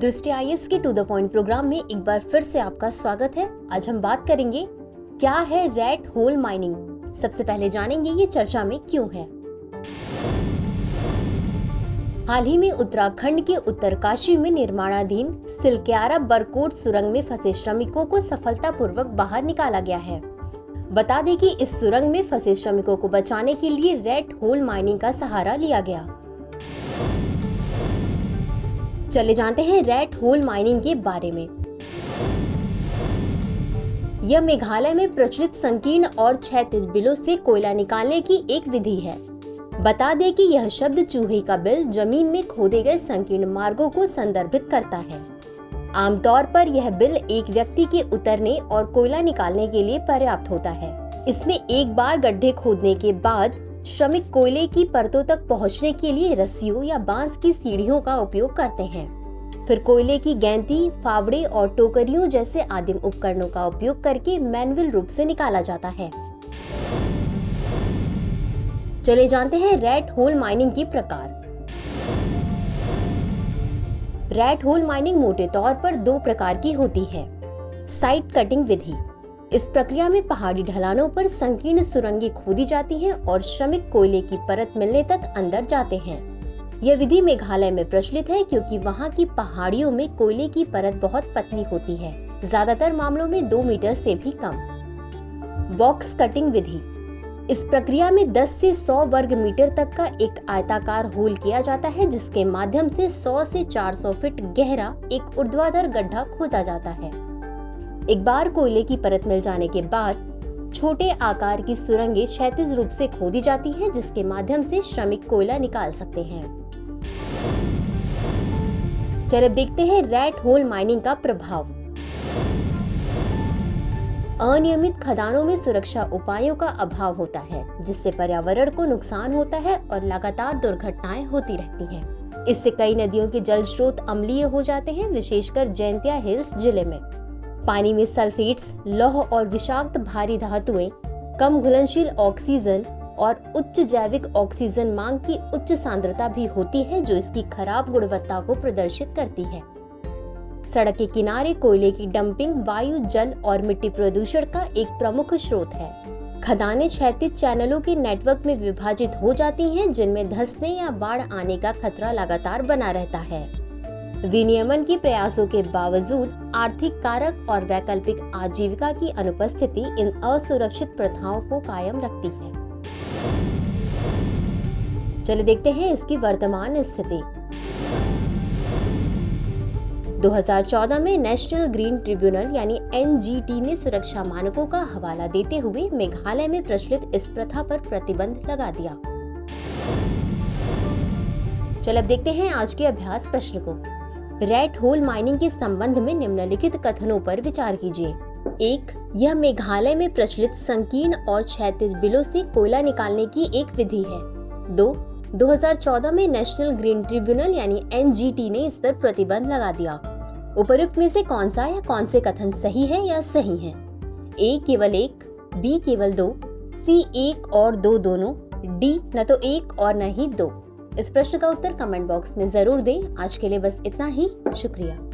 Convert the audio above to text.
दृष्टि आईएएस के to the point programme में एक बार फिर से आपका स्वागत है। आज हम बात करेंगे क्या है रैट होल माइनिंग। सबसे पहले जानेंगे ये चर्चा में क्यों है। हाल ही में उत्तराखंड के उत्तरकाशी में निर्माणाधीन सिलक्यारा बरकोट सुरंग में फंसे श्रमिकों को सफलतापूर्वक बाहर निकाला गया है। बता दें कि इस सुरंग में फंसे श्रमिकों को बचाने के लिए रैट होल माइनिंग का सहारा लिया गया। चले जानते हैं रैट होल माइनिंग के बारे में। यह मेघालय में प्रचलित संकीर्ण और क्षैतिज बिलों से कोयला निकालने की एक विधि है। बता दें कि यह शब्द चूहे का बिल जमीन में खोदे गए संकीर्ण मार्गों को संदर्भित करता है। आमतौर पर यह बिल एक व्यक्ति के उतरने और कोयला निकालने के लिए पर्याप्त होता है। इसमें एक बार गड्ढे खोदने के बाद श्रमिक कोयले की परतों तक पहुंचने के लिए रस्सियों या बांस की सीढ़ियों का उपयोग करते हैं। फिर कोयले की गैंती, फावड़े और टोकरियों जैसे आदिम उपकरणों का उपयोग करके मैनुअल रूप से निकाला जाता है। चले जानते हैं रैट होल माइनिंग के प्रकार। रैट होल माइनिंग मोटे तौर पर दो प्रकार की होती है। साइड कटिंग विधि। इस प्रक्रिया में पहाड़ी ढलानों पर संकीर्ण सुरंगें खोदी जाती हैं और श्रमिक कोयले की परत मिलने तक अंदर जाते हैं। यह विधि मेघालय में प्रचलित है क्योंकि वहां की पहाड़ियों में कोयले की परत बहुत पतली होती है, ज्यादातर मामलों में 2 मीटर से भी कम। बॉक्स कटिंग विधि। इस प्रक्रिया में 10 से 100 वर्ग मीटर तक का एक आयताकार होल किया जाता है, जिसके माध्यम से 100 से 400 फीट गहरा एक ऊर्ध्वाधर गड्ढा खोदा जाता है। एक बार कोयले की परत मिल जाने के बाद छोटे आकार की सुरंगें क्षैतिज रूप से खोदी जाती हैं, जिसके माध्यम से श्रमिक कोयला निकाल सकते हैं। चलिए अब देखते हैं रैट होल माइनिंग का प्रभाव। अनियमित खदानों में सुरक्षा उपायों का अभाव होता है, जिससे पर्यावरण को नुकसान होता है और लगातार दुर्घटनाएं होती रहती हैं। इससे कई नदियों के जल स्रोत अम्लीय हो जाते हैं, विशेषकर जैंतिया हिल्स जिले में। पानी में सल्फेट्स, लौह और विषाक्त भारी धातुएं, कम घुलनशील ऑक्सीजन और उच्च जैविक ऑक्सीजन मांग की उच्च सांद्रता भी होती है, जो इसकी खराब गुणवत्ता को प्रदर्शित करती है। सड़क के किनारे कोयले की डंपिंग वायु, जल और मिट्टी प्रदूषण का एक प्रमुख स्रोत है। खदानें क्षैतिज चैनलों के नेटवर्क में विभाजित हो जाती हैं, जिनमें धंसने या बाढ़ आने का खतरा लगातार बना रहता है। विनियमन के प्रयासों के बावजूद आर्थिक कारक और वैकल्पिक आजीविका की अनुपस्थिति इन असुरक्षित प्रथाओं को कायम रखती है। चलिए देखते हैं इसकी वर्तमान स्थिति। 2014 में नेशनल ग्रीन ट्रिब्यूनल यानी NGT ने सुरक्षा मानकों का हवाला देते हुए मेघालय में प्रचलित इस प्रथा पर प्रतिबंध लगा दिया। चलिए अब देखते हैं आज के अभ्यास प्रश्न को। रैट होल माइनिंग के संबंध में निम्नलिखित कथनों पर विचार कीजिए। 1. यह मेघालय में प्रचलित संकीर्ण और क्षैतिज बिलों से कोयला निकालने की एक विधि है। 2. 2014 में नेशनल ग्रीन ट्रिब्यूनल यानी NGT ने इस पर प्रतिबंध लगा दिया। उपर्युक्त में से कौन सा या कौन से कथन सही है या सही है? A केवल 1, B केवल 2, C 1 और 2 दोनों, D न तो 1 और न ही 2। इस प्रश्न का उत्तर कमेंट बॉक्स में जरूर दें। आज के लिए बस इतना ही। शुक्रिया।